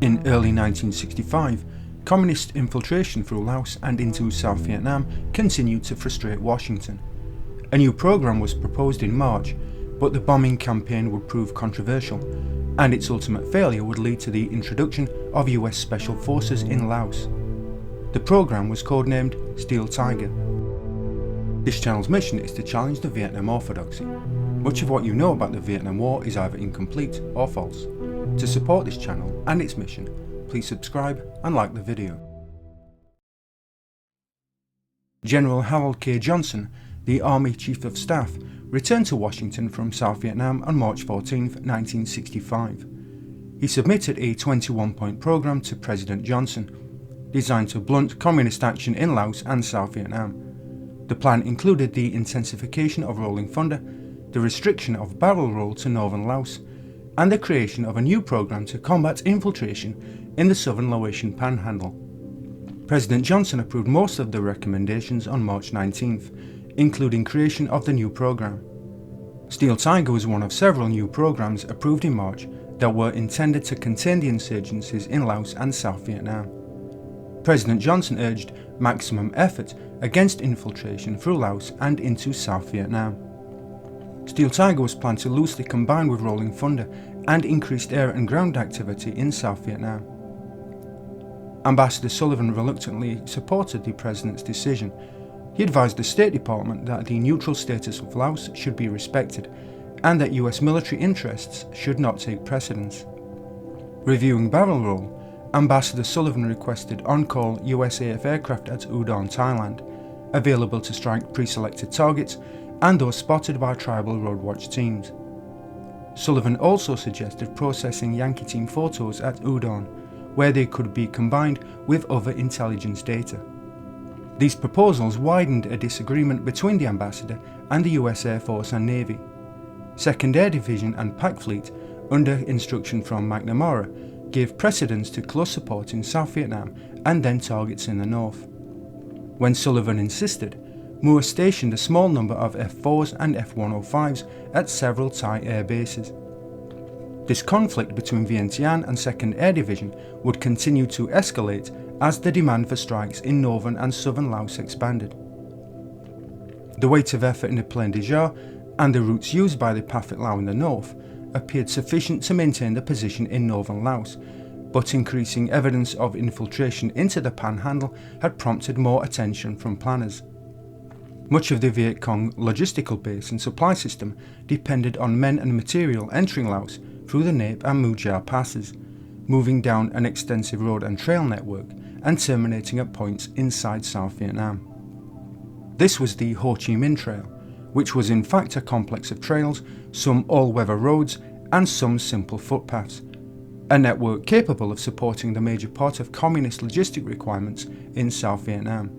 In early 1965, communist infiltration through Laos and into South Vietnam continued to frustrate Washington. A new program was proposed in March, but the bombing campaign would prove controversial, and its ultimate failure would lead to the introduction of US Special Forces in Laos. The program was codenamed Steel Tiger. This channel's mission is to challenge the Vietnam orthodoxy. Much of what you know about the Vietnam War is either incomplete or false. To support this channel and its mission, please subscribe and like the video. General Harold K. Johnson, the Army Chief of Staff, returned to Washington from South Vietnam on March 14, 1965. He submitted a 21-point program to President Johnson, designed to blunt communist action in Laos and South Vietnam. The plan included the intensification of rolling thunder, the restriction of barrel roll to northern Laos, and the creation of a new program to combat infiltration in the southern Laotian panhandle. President Johnson approved most of the recommendations on March 19th, including creation of the new program. Steel Tiger was one of several new programs approved in March that were intended to contain the insurgencies in Laos and South Vietnam. President Johnson urged maximum effort against infiltration through Laos and into South Vietnam. Steel Tiger was planned to loosely combine with rolling thunder and increased air and ground activity in South Vietnam. Ambassador Sullivan reluctantly supported the president's decision. He advised the State Department that the neutral status of Laos should be respected and that US military interests should not take precedence. Reviewing barrel roll, Ambassador Sullivan requested on-call USAF aircraft at Udon, Thailand, available to strike pre-selected targets and those spotted by tribal roadwatch teams. Sullivan also suggested processing Yankee team photos at Udon, where they could be combined with other intelligence data. These proposals widened a disagreement between the ambassador and the US Air Force and Navy. 2nd Air Division and PAC Fleet, under instruction from McNamara, gave precedence to close support in South Vietnam and then targets in the north. When Sullivan insisted, Moore stationed a small number of F-4s and F-105s at several Thai air bases. This conflict between Vientiane and 2nd Air Division would continue to escalate as the demand for strikes in northern and southern Laos expanded. The weight of effort in the Plaine de Jar and the routes used by the Pathet Lao in the north appeared sufficient to maintain the position in northern Laos, but increasing evidence of infiltration into the panhandle had prompted more attention from planners. Much of the Viet Cong logistical base and supply system depended on men and material entering Laos through the Nep and Mu Jar passes, moving down an extensive road and trail network and terminating at points inside South Vietnam. This was the Ho Chi Minh Trail, which was in fact a complex of trails, some all-weather roads and some simple footpaths, a network capable of supporting the major part of communist logistic requirements in South Vietnam.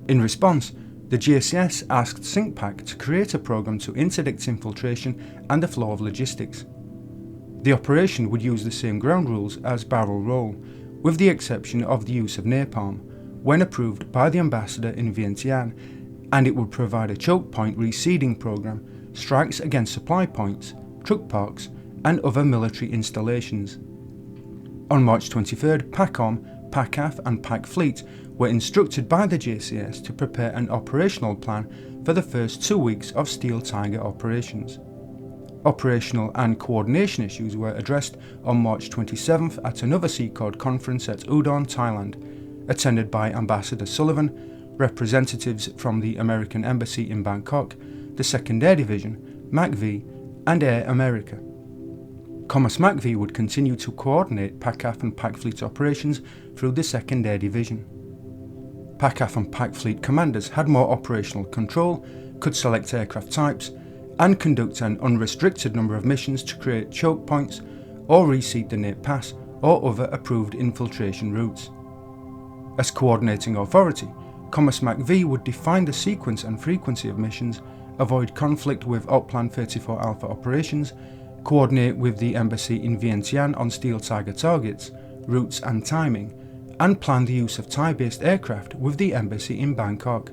In response, the GSS asked SINCPAC to create a program to interdict infiltration and the flow of logistics. The operation would use the same ground rules as barrel roll, with the exception of the use of napalm, when approved by the ambassador in Vientiane, and it would provide a choke point reseeding program, strikes against supply points, truck parks, and other military installations. On March 23rd, PACOM, PACAF and PAC Fleet were instructed by the JCS to prepare an operational plan for the first 2 weeks of Steel Tiger operations. Operational and coordination issues were addressed on March 27th at another CCOD conference at Udon, Thailand, attended by Ambassador Sullivan, representatives from the American Embassy in Bangkok, the 2nd Air Division, MACV, and Air America. Commerce MACV would continue to coordinate PACAF and PAC Fleet operations through the 2nd Air Division. PACAF and PAC Fleet commanders had more operational control, could select aircraft types, and conduct an unrestricted number of missions to create choke points or reseed the Nep Pass or other approved infiltration routes. As coordinating authority, Commerce MACV would define the sequence and frequency of missions, avoid conflict with Oplan 34 Alpha operations, coordinate with the embassy in Vientiane on Steel Tiger targets, routes and timing, and plan the use of Thai-based aircraft with the embassy in Bangkok.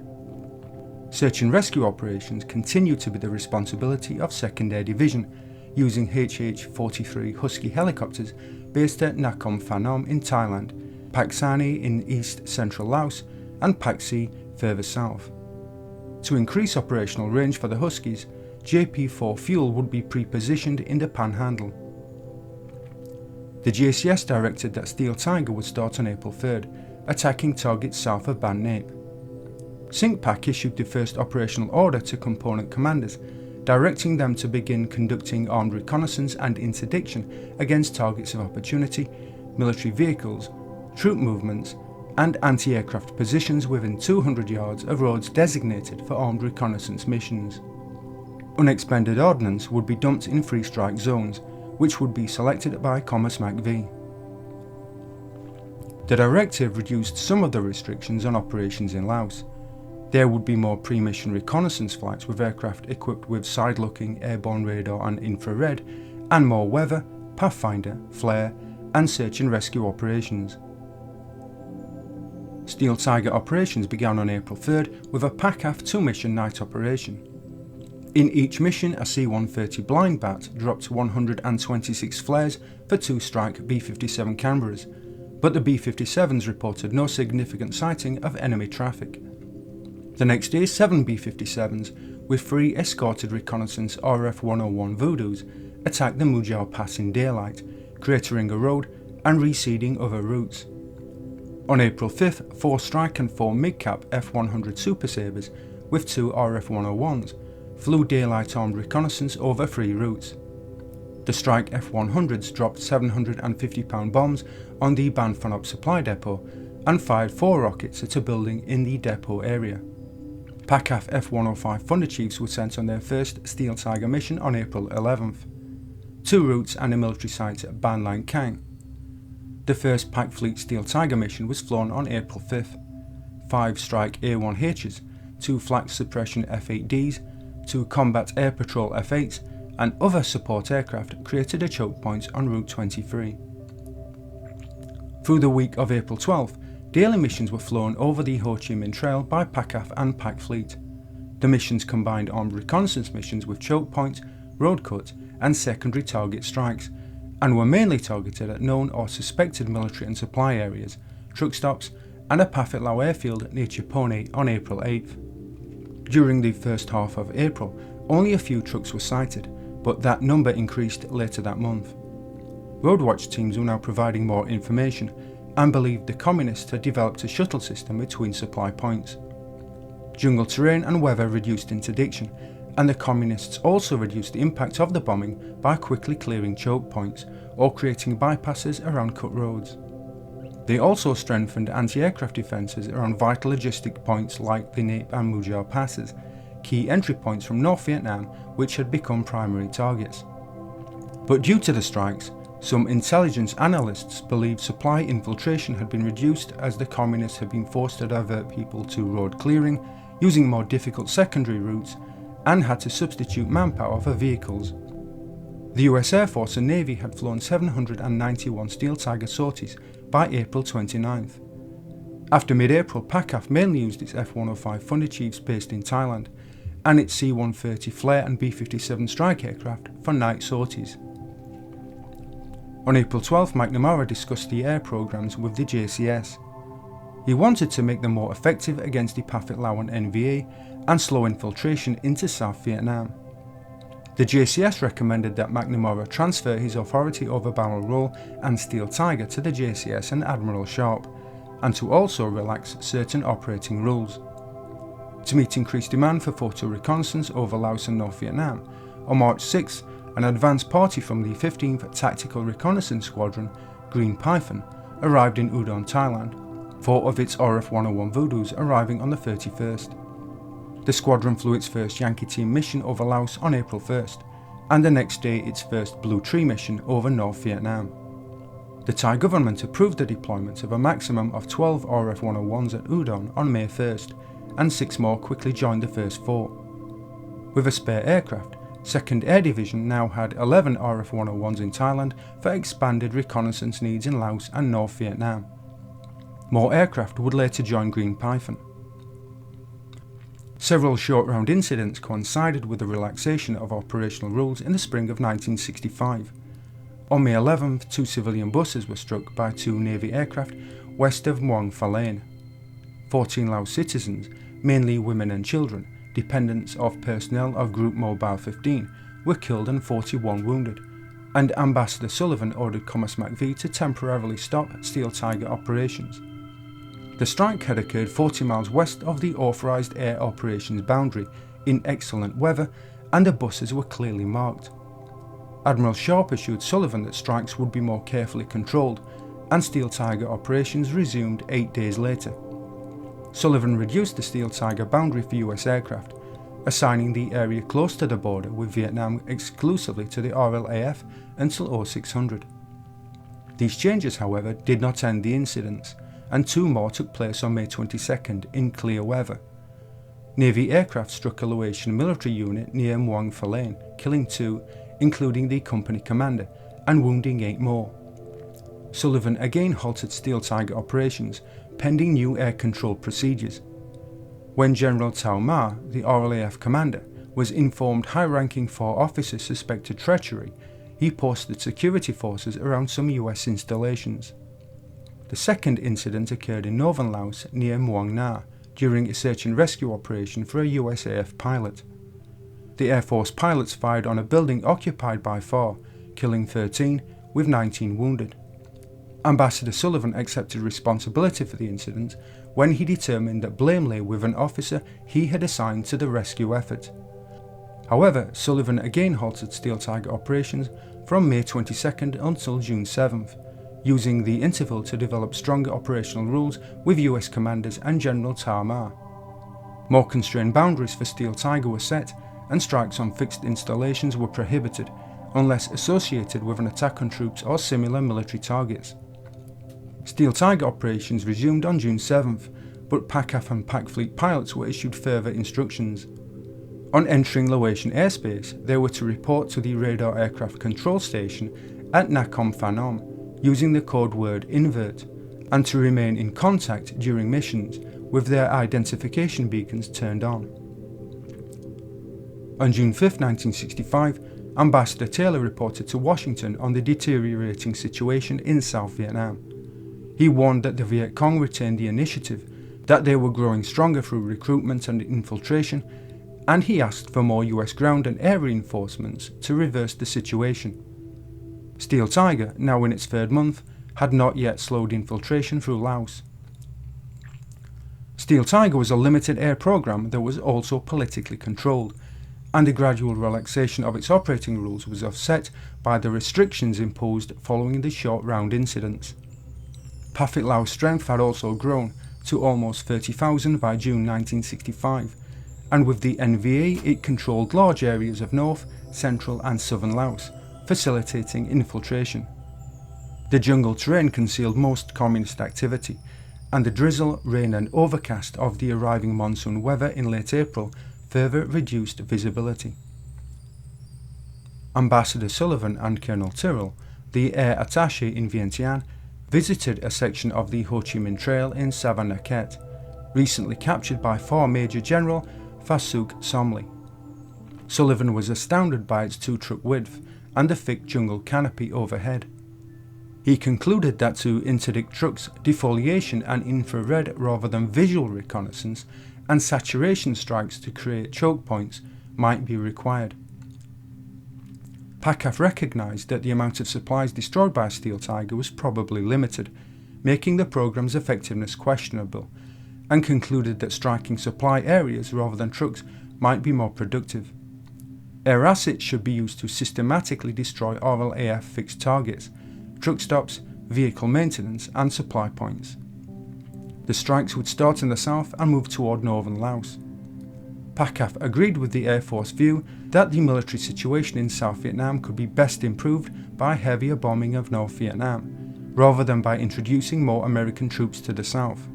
Search and rescue operations continue to be the responsibility of 2nd Air Division, using HH-43 Husky helicopters based at Nakhon Phanom in Thailand, Pak Sani in east-central Laos, and Pak Si further south. To increase operational range for the Huskies, JP-4 fuel would be pre-positioned in the panhandle. The JCS directed that Steel Tiger would start on April 3rd, attacking targets south of Ban Nape. SINCPAC issued the first operational order to component commanders, directing them to begin conducting armed reconnaissance and interdiction against targets of opportunity, military vehicles, troop movements, and anti-aircraft positions within 200 yards of roads designated for armed reconnaissance missions. Unexpended ordnance would be dumped in free strike zones, which would be selected by COMMERCE-MAC-V. The directive reduced some of the restrictions on operations in Laos. There would be more pre-mission reconnaissance flights with aircraft equipped with side-looking airborne radar and infrared, and more weather, pathfinder, flare, and search and rescue operations. Steel Tiger operations began on April 3rd with a PACAF 2-mission night operation. In each mission, a C-130 Blind Bat dropped 126 flares for 2 strike B-57 Canberras, but the B-57s reported no significant sighting of enemy traffic. The next day, 7 B-57s with 3 escorted reconnaissance RF-101 Voodoos attacked the Mujal Pass in daylight, cratering a road and reseeding other routes. On April 5th, 4 Strike and 4 Mid-Cap F-100 Super Sabres with 2 RF-101s flew daylight armed reconnaissance over 3 routes. The Strike F-100s dropped 750-pound bombs on the Ban Phanop supply depot and fired 4 rockets at a building in the depot area. PACAF F-105 Thunder Chiefs were sent on their first Steel Tiger mission on April 11th. 2 routes and a military site at Ban Lang Kang. The first Pac Fleet Steel Tiger mission was flown on April 5th. 5 Strike A-1Hs, 2 Flak Suppression F-8Ds, 2 Combat Air Patrol F-8s, and other support aircraft created a choke point on Route 23. Through the week of April 12th, daily missions were flown over the Ho Chi Minh Trail by PACAF and Pac Fleet. The missions combined armed reconnaissance missions with choke points, road cuts, and secondary target strikes, and were mainly targeted at known or suspected military and supply areas, truck stops, and a Pathet Lao airfield near Chipone on April 8th. During the first half of April, only a few trucks were sighted, but that number increased later that month. Roadwatch teams were now providing more information and believed the Communists had developed a shuttle system between supply points. Jungle terrain and weather reduced interdiction, and the Communists also reduced the impact of the bombing by quickly clearing choke points or creating bypasses around cut roads. They also strengthened anti-aircraft defences around vital logistic points like the Nape and Mujal passes, key entry points from North Vietnam which had become primary targets. But due to the strikes, some intelligence analysts believed supply infiltration had been reduced as the Communists had been forced to divert people to road clearing, using more difficult secondary routes, and had to substitute manpower for vehicles. The US Air Force and Navy had flown 791 Steel Tiger sorties by April 29th. After mid-April, PACAF mainly used its F-105 Thunder Chiefs based in Thailand, and its C-130 Flare and B-57 strike aircraft for night sorties. On April 12th, McNamara discussed the air programs with the JCS. He wanted to make them more effective against the Pathet Lao and NVA and slow infiltration into South Vietnam. The JCS recommended that McNamara transfer his authority over Barrel Roll and Steel Tiger to the JCS and Admiral Sharp, and to also relax certain operating rules. To meet increased demand for photo reconnaissance over Laos and North Vietnam, on March 6, an advance party from the 15th Tactical Reconnaissance Squadron, Green Python, arrived in Udon, Thailand, 4 of its RF-101 Voodoos arriving on the 31st. The squadron flew its first Yankee Team mission over Laos on April 1st, and the next day its first Blue Tree mission over North Vietnam. The Thai government approved the deployment of a maximum of 12 RF-101s at Udon on May 1st, and 6 more quickly joined the first 4. With a spare aircraft, 2nd Air Division now had 11 RF-101s in Thailand for expanded reconnaissance needs in Laos and North Vietnam. More aircraft would later join Green Python. Several short-round incidents coincided with the relaxation of operational rules in the spring of 1965. On May 11th, 2 civilian buses were struck by 2 Navy aircraft west of Muang Phalang. 14 Laos citizens, mainly women and children, dependents of personnel of Group Mobile 15, were killed and 41 wounded, and Ambassador Sullivan ordered Commerce MacV to temporarily stop Steel Tiger operations. The strike had occurred 40 miles west of the authorised air operations boundary in excellent weather, and the buses were clearly marked. Admiral Sharp assured Sullivan that strikes would be more carefully controlled, and Steel Tiger operations resumed 8 days later. Sullivan reduced the Steel Tiger boundary for US aircraft, assigning the area close to the border with Vietnam exclusively to the RLAF until 0600. These changes, however, did not end the incidents, and 2 more took place on May 22nd in clear weather. Navy aircraft struck a Laotian military unit near Muang Phalang, killing 2, including the company commander, and wounding 8 more. Sullivan again halted Steel Tiger operations, pending new air control procedures. When General Tao Ma, the RLAF commander, was informed high-ranking 4 officers suspected treachery, he posted security forces around some US installations. The second incident occurred in northern Laos near Muang Na during a search and rescue operation for a USAF pilot. The Air Force pilots fired on a building occupied by 4, killing 13, with 19 wounded. Ambassador Sullivan accepted responsibility for the incident when he determined that blame lay with an officer he had assigned to the rescue effort. However, Sullivan again halted Steel Tiger operations from May 22nd until June 7th, using the interval to develop stronger operational rules with US commanders and General Tao Ma. More constrained boundaries for Steel Tiger were set, and strikes on fixed installations were prohibited unless associated with an attack on troops or similar military targets. Steel Tiger operations resumed on June 7th, but PACAF and PAC Fleet pilots were issued further instructions. On entering Laotian airspace, they were to report to the Radar Aircraft Control Station at Nakhon Phanom using the code word invert, and to remain in contact during missions with their identification beacons turned on. On June 5, 1965, Ambassador Taylor reported to Washington on the deteriorating situation in South Vietnam. He warned that the Viet Cong retained the initiative, that they were growing stronger through recruitment and infiltration, and he asked for more US ground and air reinforcements to reverse the situation. Steel Tiger, now in its 3rd month, had not yet slowed infiltration through Laos. Steel Tiger was a limited air program that was also politically controlled, and a gradual relaxation of its operating rules was offset by the restrictions imposed following the short round incidents. PAFIT Laos' strength had also grown to almost 30,000 by June 1965, and with the NVA it controlled large areas of north, central and southern Laos, facilitating infiltration. The jungle terrain concealed most communist activity, and the drizzle, rain and overcast of the arriving monsoon weather in late April further reduced visibility. Ambassador Sullivan and Colonel Tyrrell, the air attaché in Vientiane, visited a section of the Ho Chi Minh Trail in Savannakhet, recently captured by 4 Major General Phasuk Somly. Sullivan was astounded by its 2-truck width and the thick jungle canopy overhead. He concluded that to interdict trucks, defoliation and infrared rather than visual reconnaissance and saturation strikes to create choke points might be required. PACAF recognised that the amount of supplies destroyed by Steel Tiger was probably limited, making the programme's effectiveness questionable, and concluded that striking supply areas rather than trucks might be more productive. Air assets should be used to systematically destroy RLAF fixed targets, truck stops, vehicle maintenance and supply points. The strikes would start in the south and move toward northern Laos. PACAF agreed with the Air Force view that the military situation in South Vietnam could be best improved by heavier bombing of North Vietnam, rather than by introducing more American troops to the south.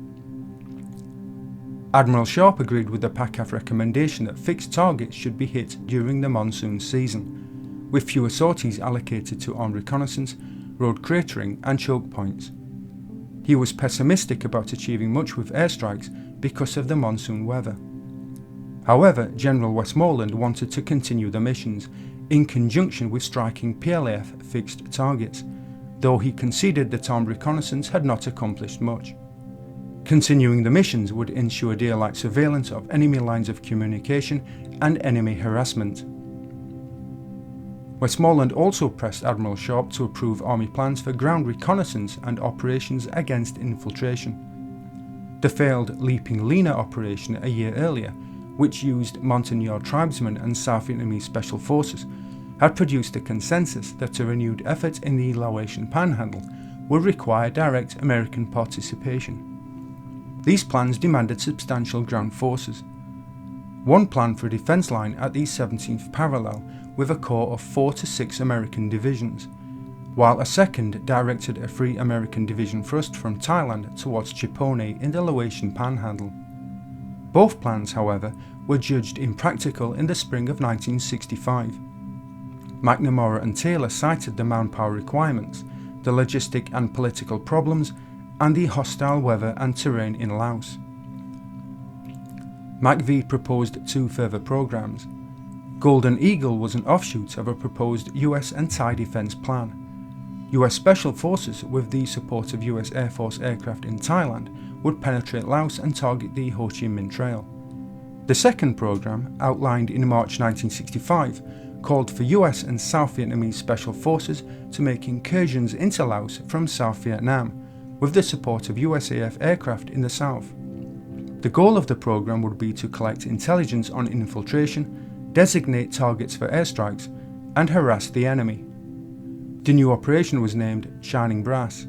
Admiral Sharp agreed with the PACAF recommendation that fixed targets should be hit during the monsoon season, with fewer sorties allocated to armed reconnaissance, road cratering and choke points. He was pessimistic about achieving much with airstrikes because of the monsoon weather. However, General Westmoreland wanted to continue the missions, in conjunction with striking PLAF fixed targets, though he conceded that armed reconnaissance had not accomplished much. Continuing the missions would ensure daylight surveillance of enemy lines of communication and enemy harassment. Westmoreland also pressed Admiral Sharp to approve Army plans for ground reconnaissance and operations against infiltration. The failed Leaping Lena operation a year earlier, which used Montagnard tribesmen and South Vietnamese special forces, had produced a consensus that a renewed effort in the Laotian Panhandle would require direct American participation. These plans demanded substantial ground forces. One planned for a defence line at the 17th parallel with a corps of 4 to 6 American divisions, while a second directed a Free American Division thrust from Thailand towards Chipone in the Laotian Panhandle. Both plans, however, were judged impractical in the spring of 1965. McNamara and Taylor cited the manpower requirements, the logistic and political problems, and the hostile weather and terrain in Laos. McVie proposed 2 further programs. Golden Eagle was an offshoot of a proposed US and Thai defence plan. US Special Forces, with the support of US Air Force aircraft in Thailand, would penetrate Laos and target the Ho Chi Minh Trail. The second program, outlined in March 1965, called for US and South Vietnamese Special Forces to make incursions into Laos from South Vietnam, with the support of USAF aircraft in the south. The goal of the program would be to collect intelligence on infiltration, designate targets for airstrikes, and harass the enemy. The new operation was named Shining Brass.